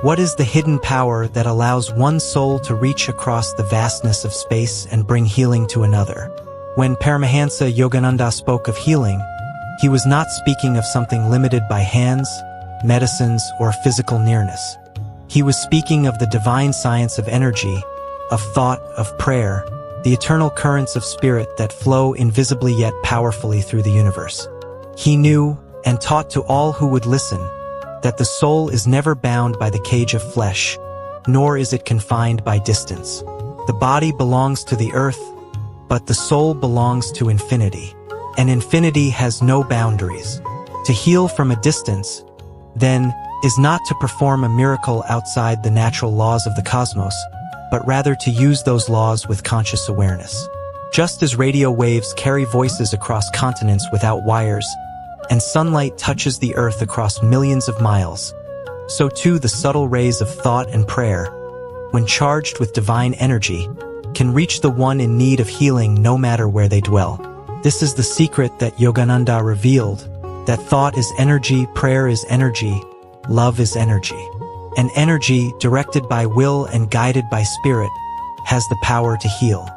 What is the hidden power that allows one soul to reach across the vastness of space and bring healing to another? When Paramahansa Yogananda spoke of healing, he was not speaking of something limited by hands, medicines, or physical nearness. He was speaking of the divine science of energy, of thought, of prayer, the eternal currents of spirit that flow invisibly yet powerfully through the universe. He knew, and taught to all who would listen, that the soul is never bound by the cage of flesh, nor is it confined by distance. The body belongs to the earth, but the soul belongs to infinity, and infinity has no boundaries. To heal from a distance, then, is not to perform a miracle outside the natural laws of the cosmos, but rather to use those laws with conscious awareness. Just as radio waves carry voices across continents without wires, and sunlight touches the earth across millions of miles, so too the subtle rays of thought and prayer, when charged with divine energy, can reach the one in need of healing no matter where they dwell. This is the secret that Yogananda revealed, that thought is energy, prayer is energy, love is energy. And energy, directed by will and guided by spirit, has the power to heal.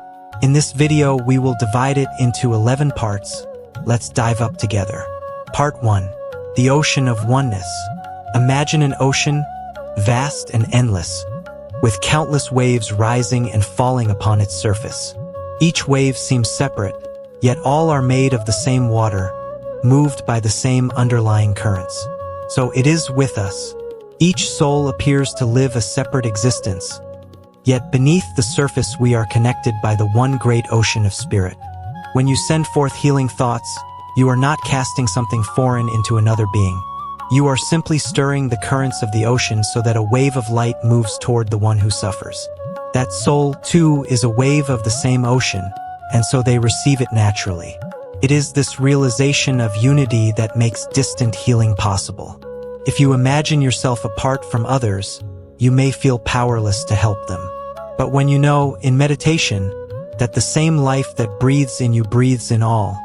In this video, we will divide it into 11 parts. Let's dive up together. Part 1. The Ocean of Oneness. Imagine an ocean, vast and endless, with countless waves rising and falling upon its surface. Each wave seems separate, yet all are made of the same water, moved by the same underlying currents. So it is with us. Each soul appears to live a separate existence, yet beneath the surface we are connected by the one great ocean of spirit. When you send forth healing thoughts, you are not casting something foreign into another being. You are simply stirring the currents of the ocean so that a wave of light moves toward the one who suffers. That soul, too, is a wave of the same ocean, and so they receive it naturally. It is this realization of unity that makes distant healing possible. If you imagine yourself apart from others, you may feel powerless to help them. But when you know, in meditation, that the same life that breathes in you breathes in all,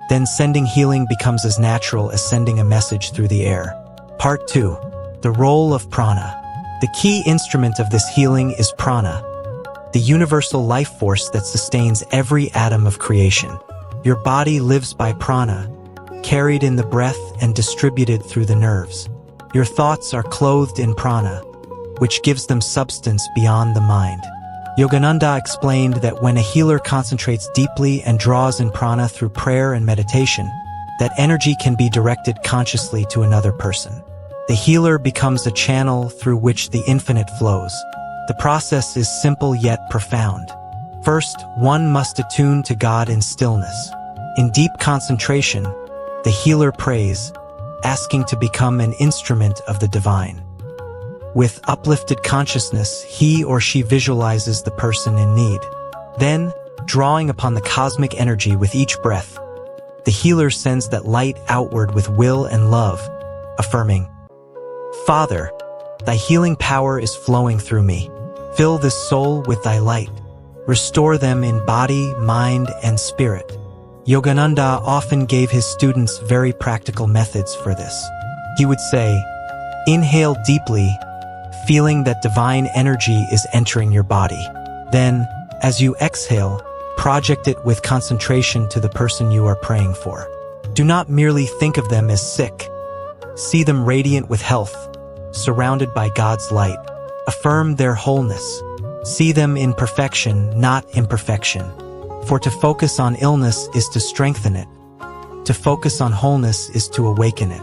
then sending healing becomes as natural as sending a message through the air. Part 2. The Role of Prana. The key instrument of this healing is prana, the universal life force that sustains every atom of creation. Your body lives by prana, carried in the breath and distributed through the nerves. Your thoughts are clothed in prana, which gives them substance beyond the mind. Yogananda explained that when a healer concentrates deeply and draws in prana through prayer and meditation, that energy can be directed consciously to another person. The healer becomes a channel through which the infinite flows. The process is simple yet profound. First, one must attune to God in stillness. In deep concentration, the healer prays, asking to become an instrument of the divine. With uplifted consciousness, he or she visualizes the person in need. Then, drawing upon the cosmic energy with each breath, the healer sends that light outward with will and love, affirming, "Father, thy healing power is flowing through me. Fill this soul with thy light. Restore them in body, mind, and spirit." Yogananda often gave his students very practical methods for this. He would say, "Inhale deeply, feeling that divine energy is entering your body. Then, as you exhale, project it with concentration to the person you are praying for. Do not merely think of them as sick. See them radiant with health, surrounded by God's light. Affirm their wholeness. See them in perfection, not imperfection. For to focus on illness is to strengthen it. To focus on wholeness is to awaken it."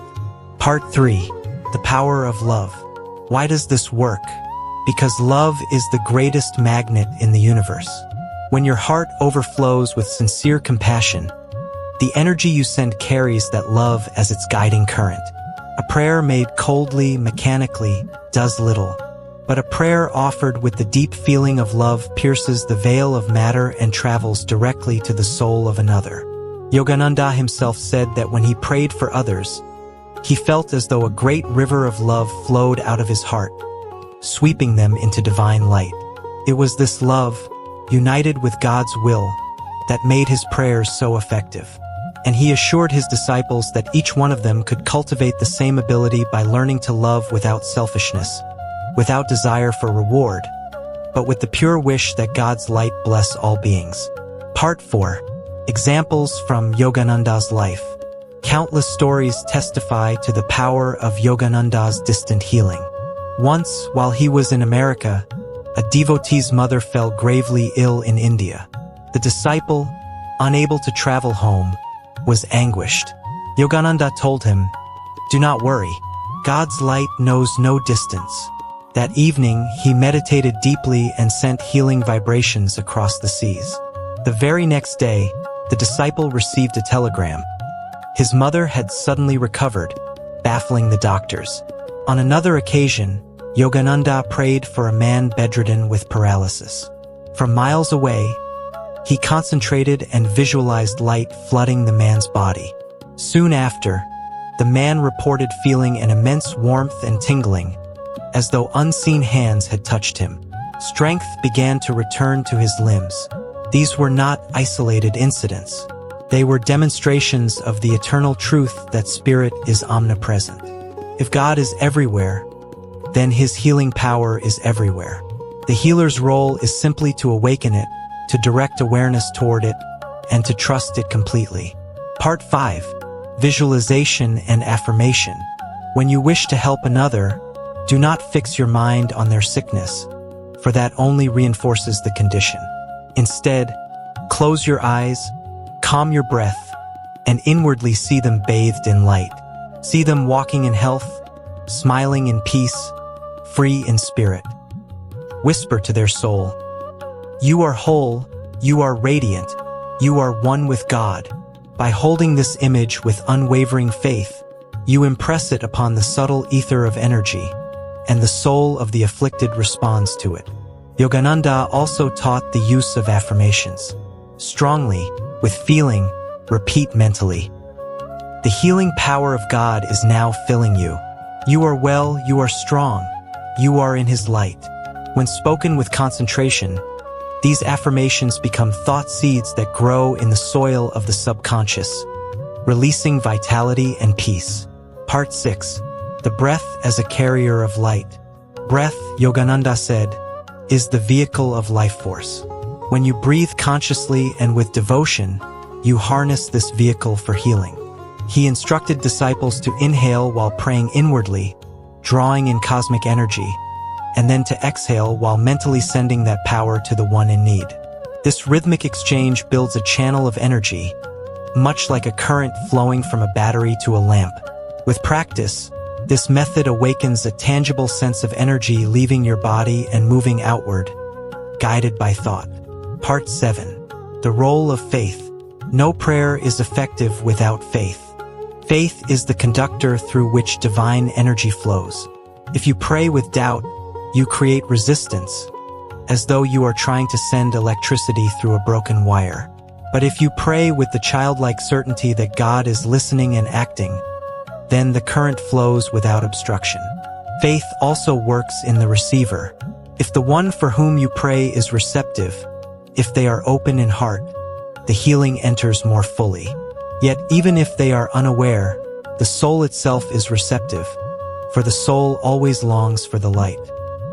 Part 3. The Power of Love. Why does this work? Because love is the greatest magnet in the universe. When your heart overflows with sincere compassion, the energy you send carries that love as its guiding current. A prayer made coldly, mechanically, does little. But a prayer offered with the deep feeling of love pierces the veil of matter and travels directly to the soul of another. Yogananda himself said that when he prayed for others, he felt as though a great river of love flowed out of his heart, sweeping them into divine light. It was this love, united with God's will, that made his prayers so effective. And he assured his disciples that each one of them could cultivate the same ability by learning to love without selfishness, without desire for reward, but with the pure wish that God's light bless all beings. Part 4. Examples from Yogananda's life. Countless stories testify to the power of Yogananda's distant healing. Once, while he was in America, a devotee's mother fell gravely ill in India. The disciple, unable to travel home, was anguished. Yogananda told him, "Do not worry. God's light knows no distance." That evening, he meditated deeply and sent healing vibrations across the seas. The very next day, the disciple received a telegram. His mother had suddenly recovered, baffling the doctors. On another occasion, Yogananda prayed for a man bedridden with paralysis. From miles away, he concentrated and visualized light flooding the man's body. Soon after, the man reported feeling an immense warmth and tingling, as though unseen hands had touched him. Strength began to return to his limbs. These were not isolated incidents. They were demonstrations of the eternal truth that Spirit is omnipresent. If God is everywhere, then His healing power is everywhere. The healer's role is simply to awaken it, to direct awareness toward it, and to trust it completely. Part 5. Visualization and affirmation. When you wish to help another, do not fix your mind on their sickness, for that only reinforces the condition. Instead, close your eyes, calm your breath, and inwardly see them bathed in light. See them walking in health, smiling in peace, free in spirit. Whisper to their soul, "You are whole, you are radiant, you are one with God." By holding this image with unwavering faith, you impress it upon the subtle ether of energy, and the soul of the afflicted responds to it. Yogananda also taught the use of affirmations. Strongly, with feeling, repeat mentally, "The healing power of God is now filling you. You are well, you are strong, you are in His light." When spoken with concentration, these affirmations become thought seeds that grow in the soil of the subconscious, releasing vitality and peace. Part 6. The breath as a carrier of light. Breath, Yogananda said, is the vehicle of life force. When you breathe consciously and with devotion, you harness this vehicle for healing. He instructed disciples to inhale while praying inwardly, drawing in cosmic energy, and then to exhale while mentally sending that power to the one in need. This rhythmic exchange builds a channel of energy, much like a current flowing from a battery to a lamp. With practice, this method awakens a tangible sense of energy leaving your body and moving outward, guided by thought. Part 7. The role of faith. No prayer is effective without faith. Faith is the conductor through which divine energy flows. If you pray with doubt, you create resistance, as though you are trying to send electricity through a broken wire. But if you pray with the childlike certainty that God is listening and acting, then the current flows without obstruction. Faith also works in the receiver. If the one for whom you pray is receptive, if they are open in heart, the healing enters more fully. Yet even if they are unaware, the soul itself is receptive, for the soul always longs for the light.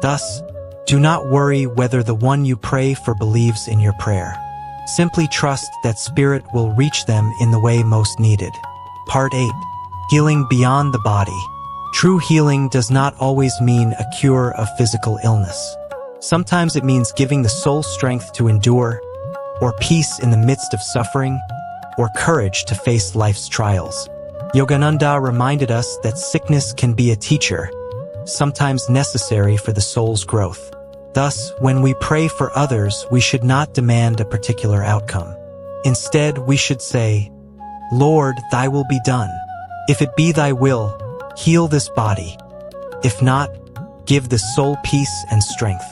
Thus, do not worry whether the one you pray for believes in your prayer. Simply trust that Spirit will reach them in the way most needed. Part 8. Healing beyond the body. True healing does not always mean a cure of physical illness. Sometimes it means giving the soul strength to endure, or peace in the midst of suffering, or courage to face life's trials. Yogananda reminded us that sickness can be a teacher, sometimes necessary for the soul's growth. Thus, when we pray for others, we should not demand a particular outcome. Instead, we should say, "Lord, thy will be done. If it be thy will, heal this body. If not, give the soul peace and strength."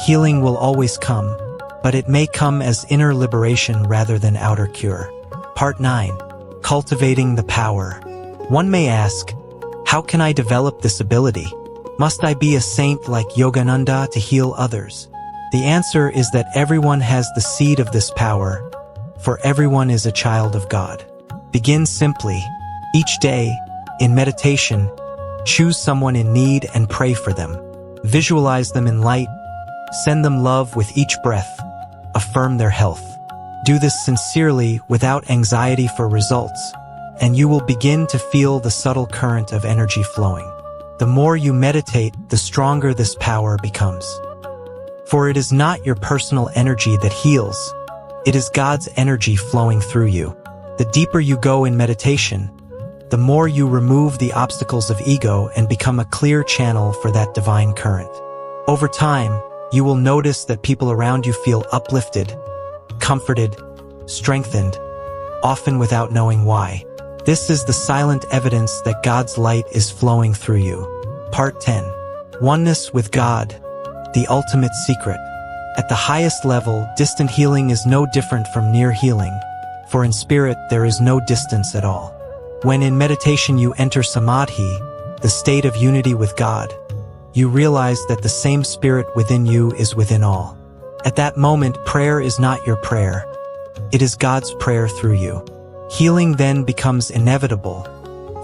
Healing will always come, but it may come as inner liberation rather than outer cure. Part 9. Cultivating the power. One may ask, how can I develop this ability? Must I be a saint like Yogananda to heal others? The answer is that everyone has the seed of this power, for everyone is a child of God. Begin simply. Each day, in meditation, choose someone in need and pray for them. Visualize them in light, send them love with each breath, affirm their health. Do this sincerely without anxiety for results, and you will begin to feel the subtle current of energy flowing. The more you meditate, the stronger this power becomes. For it is not your personal energy that heals, it is God's energy flowing through you. The deeper you go in meditation, the more you remove the obstacles of ego and become a clear channel for that divine current. Over time, you will notice that people around you feel uplifted, comforted, strengthened, often without knowing why. This is the silent evidence that God's light is flowing through you. Part 10. Oneness with God, the ultimate secret. At the highest level, distant healing is no different from near healing, for in spirit there is no distance at all. When in meditation you enter samadhi, the state of unity with God, you realize that the same spirit within you is within all. At that moment, prayer is not your prayer. It is God's prayer through you. Healing then becomes inevitable,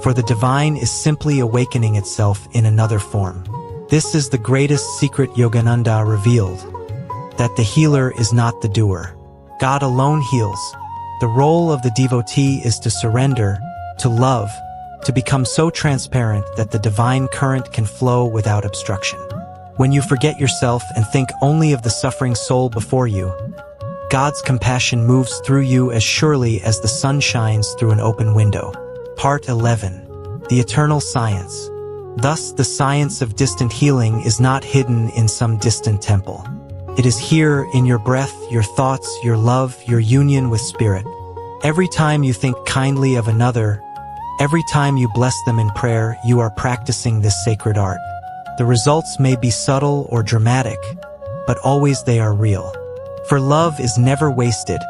for the divine is simply awakening itself in another form. This is the greatest secret Yogananda revealed, that the healer is not the doer. God alone heals. The role of the devotee is to surrender, to love, to become so transparent that the divine current can flow without obstruction. When you forget yourself and think only of the suffering soul before you, God's compassion moves through you as surely as the sun shines through an open window. Part 11. The Eternal Science. Thus, the science of distant healing is not hidden in some distant temple. It is here in your breath, your thoughts, your love, your union with Spirit. Every time you think kindly of another, every time you bless them in prayer, you are practicing this sacred art. The results may be subtle or dramatic, but always they are real. For love is never wasted,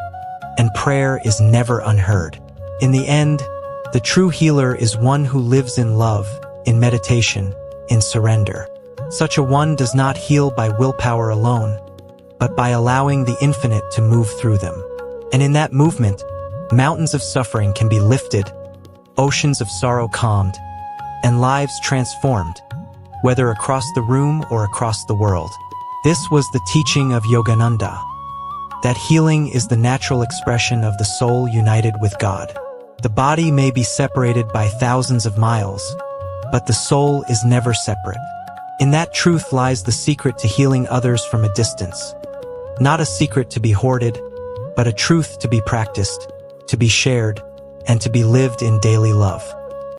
and prayer is never unheard. In the end, the true healer is one who lives in love, in meditation, in surrender. Such a one does not heal by willpower alone, but by allowing the infinite to move through them. And in that movement, mountains of suffering can be lifted, oceans of sorrow calmed, and lives transformed, whether across the room or across the world. This was the teaching of Yogananda, that healing is the natural expression of the soul united with God. The body may be separated by thousands of miles, but the soul is never separate. In that truth lies the secret to healing others from a distance. Not a secret to be hoarded, but a truth to be practiced, to be shared, and to be lived in daily love.